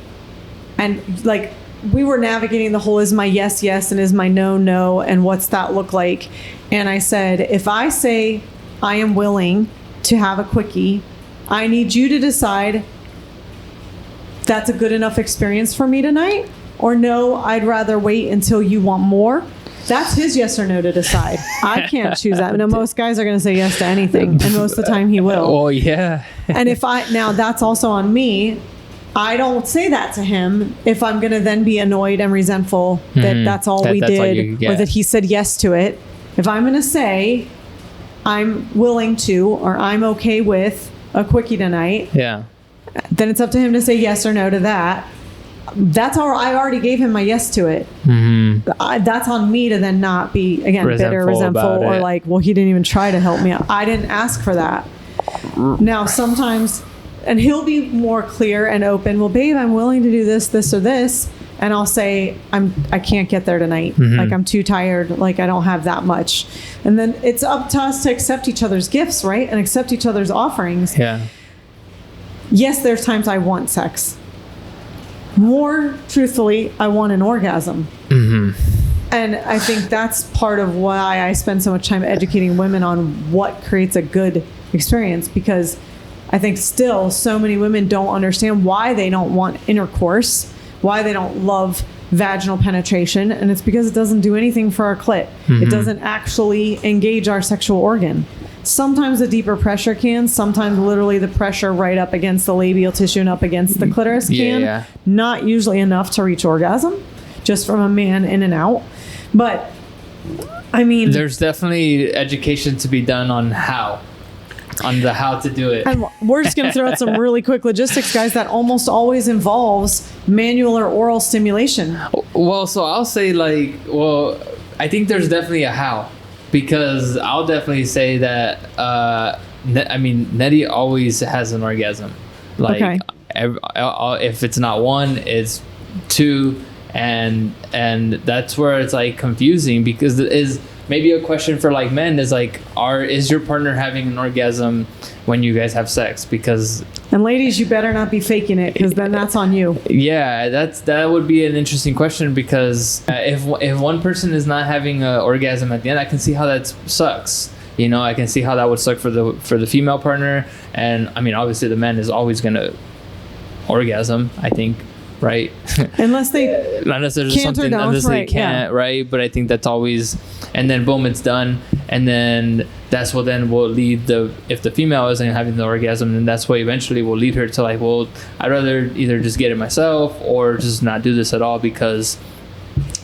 And like, we were navigating the whole, is my yes, yes, and is my no, no, and what's that look like? And I said, if I say I am willing to have a quickie, I need you to decide that's a good enough experience for me tonight, or no, I'd rather wait until you want more. That's his yes or no to decide. I can't choose that. Now, most guys are going to say yes to anything, and most of the time he will. Oh, yeah. And now that's also on me. I don't say that to him if I'm going to then be annoyed and resentful that that's all we did, or that he said yes to it. If I'm going to say I'm willing to, or I'm okay with a quickie tonight, then it's up to him to say yes or no to that. That's all. I already gave him my yes to it. That's on me to then not be, again, bitter, resentful, or like, well, he didn't even try to help me out. I didn't ask for that. Now, sometimes, and he'll be more clear and open. Well, babe, I'm willing to do this, this, or this. And I'll say, I can't get there tonight. Like, I'm too tired. Like, I don't have that much. And then it's up to us to accept each other's gifts, right? And accept each other's offerings. Yeah. Yes, there's times I want sex. More truthfully, I want an orgasm. And I think that's part of why I spend so much time educating women on what creates a good experience, because I think still so many women don't understand why they don't want intercourse, why they don't love vaginal penetration, and it's because it doesn't do anything for our clit. It doesn't actually engage our sexual organ. Sometimes the deeper pressure can, sometimes literally the pressure right up against the labial tissue and up against the clitoris can. Not usually enough to reach orgasm, just from a man in and out. But I mean, there's definitely education to be done on how to do it. And we're just going to throw out some really quick logistics, guys, that almost always involves manual or oral stimulation. Well, so I'll say I think there's definitely a how. Because I'll definitely say that, Nettie always has an orgasm. Like, if it's not one, it's two. And that's where it's like confusing, because it is maybe a question for like men is like, is your partner having an orgasm when you guys have sex? Because, and ladies, you better not be faking it, because then that's on you. Yeah, that would be an interesting question, because if one person is not having an orgasm at the end, I can see how that sucks. You know, I can see how that would suck for the female partner, and I mean, obviously the man is always gonna orgasm, I think. Right, unless there's something, unless they can't, right? But I think that's always, and then boom, it's done, and then that's what then will lead if the female isn't having the orgasm, then that's what eventually will lead her to like, well, I'd rather either just get it myself or just not do this at all, because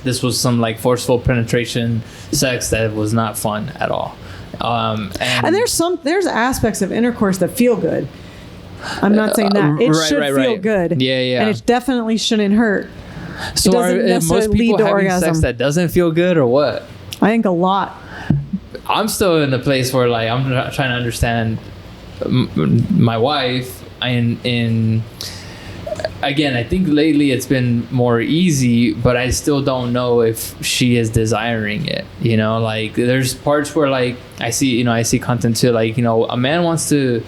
this was some like forceful penetration sex that was not fun at all. And there's aspects of intercourse that feel good. I'm not saying that. It should feel good. Yeah. And it definitely shouldn't hurt. So are most people having orgasm. Sex that doesn't feel good, or what? I think a lot. I'm still in the place where like I'm trying to understand my wife. Again, I think lately it's been more easy, but I still don't know if she is desiring it. You know, like there's parts where like I see content too, like, you know, a man wants to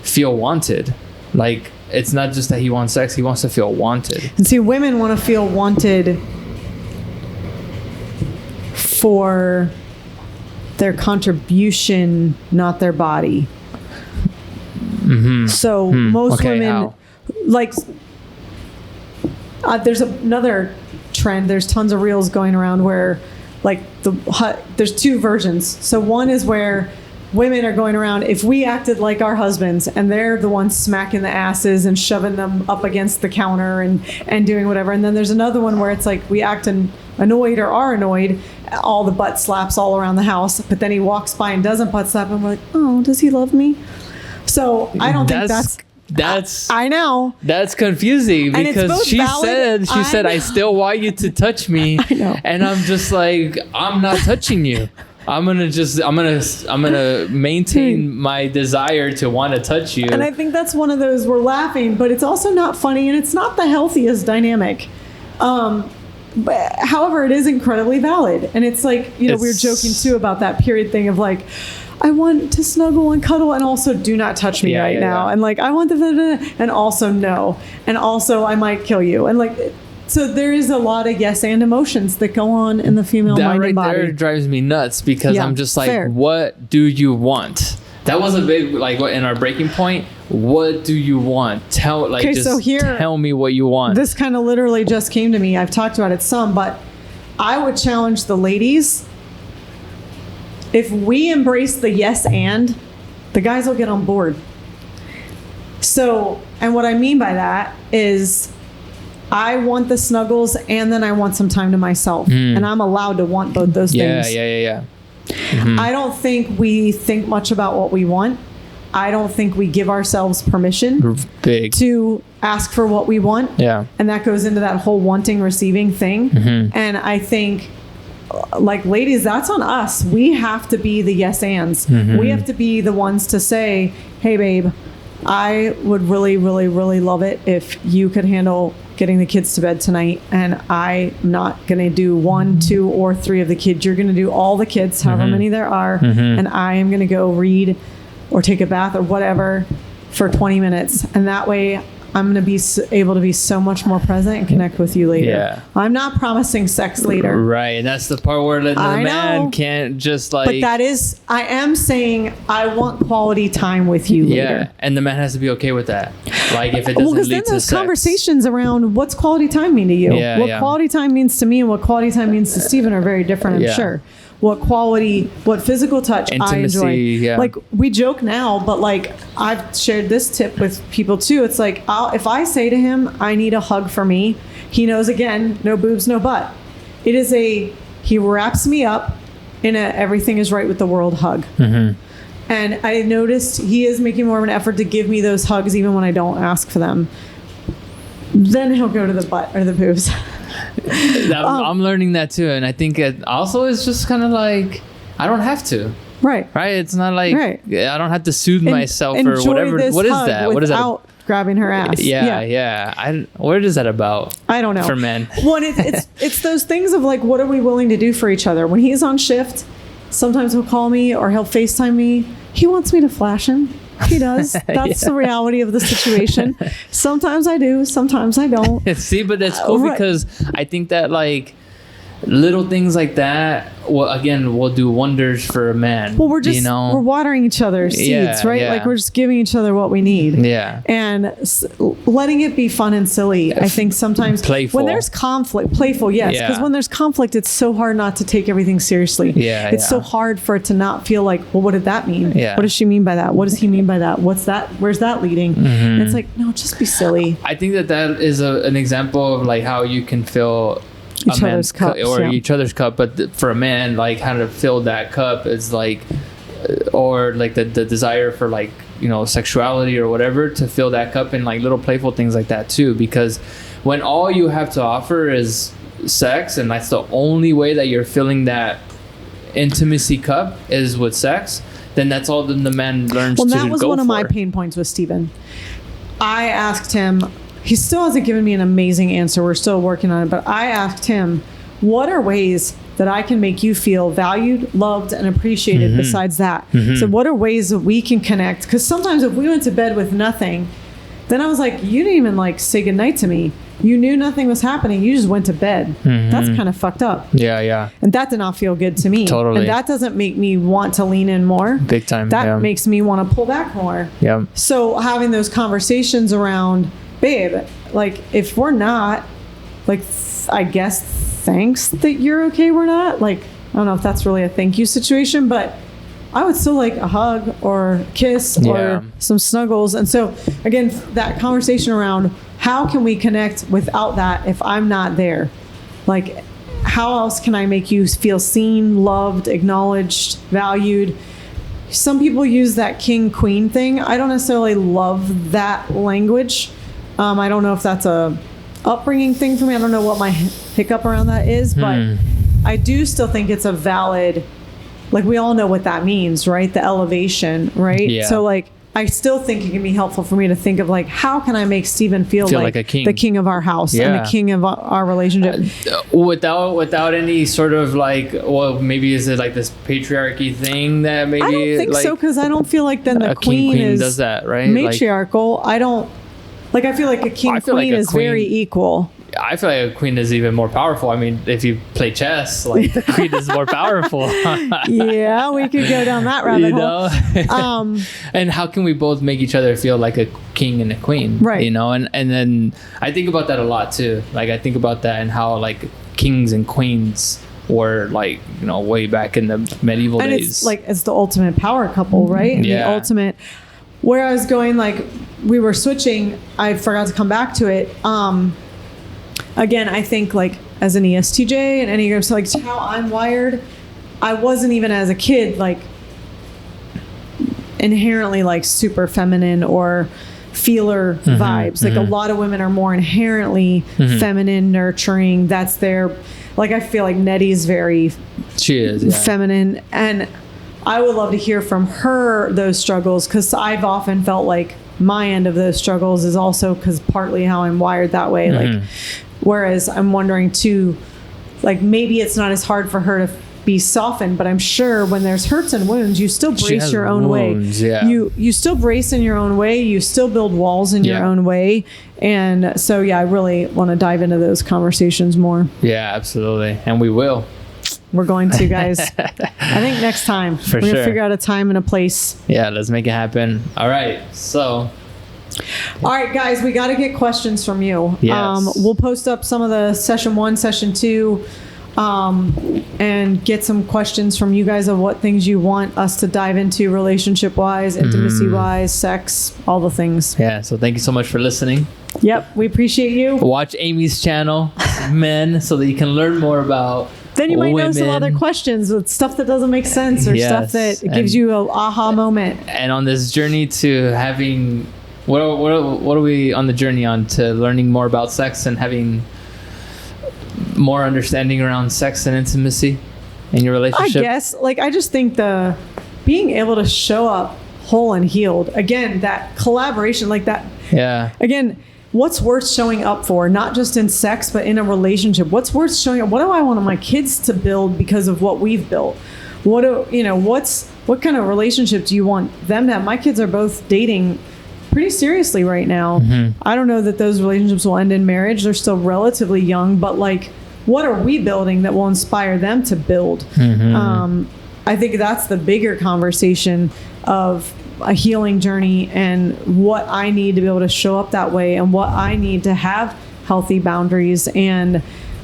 feel wanted. Like, it's not just that he wants sex, he wants to feel wanted. And see, women want to feel wanted for their contribution, not their body. So most women, like, there's another trend, there's tons of reels going around where like there's two versions. So one is where women are going around, if we acted like our husbands and they're the ones smacking the asses and shoving them up against the counter and doing whatever. And then there's another one where it's like we act annoyed or are annoyed, all the butt slaps all around the house, but then he walks by and doesn't butt slap and we're like, oh, does he love me? So I don't think that's I know. That's confusing, because she said, I still want you to touch me. I know. And I'm just like, I'm not touching you. I'm gonna maintain my desire to want to touch you. And I think that's one of those, we're laughing, but it's also not funny, and it's not the healthiest dynamic. But however, it is incredibly valid. And it's like, we were joking too about that period thing of like, I want to snuggle and cuddle, and also do not touch me right now. Yeah. And like, I want and also no. And also I might kill you. And like, so there is a lot of yes and emotions that go on in the female mind and body. That right there drives me nuts, because I'm just like, fair. What do you want? That was a big, like, in our breaking point. What do you want? Tell me what you want. This kind of literally just came to me. I've talked about it some, but I would challenge the ladies. If we embrace the yes and, the guys will get on board. So, and what I mean by that is, I want the snuggles, and then I want some time to myself. And I'm allowed to want both those things. Yeah. Mm-hmm. I don't think we think much about what we want. I don't think we give ourselves permission to ask for what we want. Yeah. And that goes into that whole wanting, receiving thing. Mm-hmm. And I think, like, ladies, that's on us. We have to be the yes ands. Mm-hmm. We have to be the ones to say, hey, babe, I would really, really, really love it if you could handle getting the kids to bed tonight, and I'm not going to do 1, 2, or 3 of the kids. You're going to do all the kids, however many there are, and I am going to go read or take a bath or whatever for 20 minutes. And that way I'm going to be able to be so much more present and connect with you later. Yeah. I'm not promising sex later. Right. And that's the part where the man can't just like... But that is... I am saying I want quality time with you later. Yeah. And the man has to be okay with that. Like, if it doesn't lead to sex. Well, because then there's conversations around what's quality time mean to you. What quality time means to me and what quality time means to Steven are very different, I'm sure. What physical touch intimacy, I enjoy. Like, we joke now, but like, I've shared this tip with people too. It's like, if I say to him, I need a hug for me, he knows, again, no boobs, no butt. It is he wraps me up in a everything is right with the world hug. Mm-hmm. And I noticed he is making more of an effort to give me those hugs even when I don't ask for them. Then he'll go to the butt or the boobs. I'm learning that too, and I think it also is just kind of like, I don't have to. Right. It's not like I don't have to soothe myself or whatever. What is that? What is that? Without grabbing her ass. Yeah. What is that about? I don't know. For men. Well, it's those things of like, what are we willing to do for each other? When he's on shift, sometimes he'll call me or he'll FaceTime me. He wants me to flash him. He does. That's the reality of the situation. Sometimes I do. Sometimes I don't. See, but that's cool because I think that like little things like that will do wonders for a man. Well, we're just we're watering each other's seeds, right? Like, we're just giving each other what we need. Yeah. And letting it be fun and silly. I think sometimes playful. When there's conflict, playful, yes, because when there's conflict, it's so hard not to take everything seriously. It's so hard for it to not feel like, well, what did that mean? What does she mean by that? What does he mean by that? What's that? Where's that leading? And it's like, no, just be silly. I think that is an example of like how you can fill each other's cup, each other's cup, but for a man, like, how to fill that cup is like, or like the desire for like, sexuality or whatever, to fill that cup in like little playful things like that too. Because when all you have to offer is sex, and that's the only way that you're filling that intimacy cup is with sex, then that's all the man learns to go for. Well, that was one of my pain points with Steven. I asked him. He still hasn't given me an amazing answer. We're still working on it. But I asked him, what are ways that I can make you feel valued, loved, and appreciated besides that? So what are ways that we can connect? Because sometimes if we went to bed with nothing, then I was like, you didn't even like say goodnight to me. You knew nothing was happening. You just went to bed. That's kind of fucked up. Yeah. And that did not feel good to me. Totally. And that doesn't make me want to lean in more. Big time. That makes me want to pull back more. Yeah. So having those conversations around, babe, like, if we're not, like, I guess thanks that you're okay we're not. Like, I don't know if that's really a thank you situation, but I would still like a hug or a kiss or some snuggles. And so, again, that conversation around how can we connect without that if I'm not there? Like, how else can I make you feel seen, loved, acknowledged, valued? Some people use that king-queen thing. I don't necessarily love that language. I don't know if that's a upbringing thing for me. I don't know what my hiccup around that is, but I do still think it's a valid like we all know what that means, right? The elevation, right? Yeah. So like, I still think it can be helpful for me to think of like, how can I make Steven feel like a king. the king of our house and the king of our relationship? Without any sort of like, well, maybe is it like this patriarchy thing that maybe? I don't think like, so, because I don't feel like then the queen is does that, right? matriarchal. I don't, like, I feel like a king queen is very equal. I feel like a queen is even more powerful. I mean, if you play chess, like the queen is more powerful. Yeah, we could go down that rabbit hole. And how can we both make each other feel like a king and a queen? Right. You know, and then I think about that a lot too. Like I think about that and how like kings and queens were like, you know, way back in the medieval days. It's like, it's the ultimate power couple, right? And the ultimate, where I was going, like we were switching, I forgot to come back to it. Again, I think like as an ESTJ and Enneagram, so like how I'm wired, I wasn't even as a kid like inherently like super feminine or feeler vibes. Like a lot of women are more inherently feminine, nurturing. That's their, like I feel like Nettie's very feminine, and I would love to hear from her those struggles, because I've often felt like my end of those struggles is also because partly how I'm wired that way. Like, whereas I'm wondering too, like maybe it's not as hard for her to be softened, but I'm sure when there's hurts and wounds, you still brace your own way. You still brace in your own way. You still build walls in your own way. And so, I really want to dive into those conversations more. Yeah, absolutely. And we will. We're going to, guys. I think next time. We're going to figure out a time and a place. Yeah, let's make it happen. All right. So. All right, guys, we got to get questions from you. Yes. We'll post up some of the session 1, session 2, and get some questions from you guys of what things you want us to dive into relationship-wise, intimacy-wise, sex, all the things. Yeah, so thank you so much for listening. Yep, we appreciate you. Watch Amy's channel, Men, so that you can learn more about then you might women. know some other questions with stuff that doesn't make sense or stuff that gives you an aha moment. And on this journey to having... What are we on the journey on to learning more about sex and having more understanding around sex and intimacy in your relationship? I guess, like, I just think the being able to show up whole and healed, again, that collaboration, like that. Yeah. Again, what's worth showing up for, not just in sex, but in a relationship? What's worth showing up? What do I want my kids to build because of what we've built? What kind of relationship do you want them to have? My kids are both dating pretty seriously right now. I don't know that those relationships will end in marriage. They're still relatively young, but like, what are we building that will inspire them to build? I think that's the bigger conversation of a healing journey, and what I need to be able to show up that way, and what I need to have healthy boundaries, and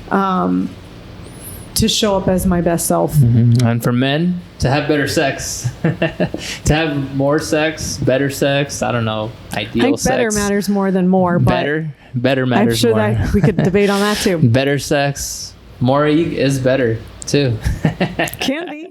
to show up as my best self. And for men, to have better sex, to have more sex, better sex. I don't know, ideal I think sex. better matters more than more. Better matters more. I'm sure that we could debate on that too. Better sex, more is better too. Can be.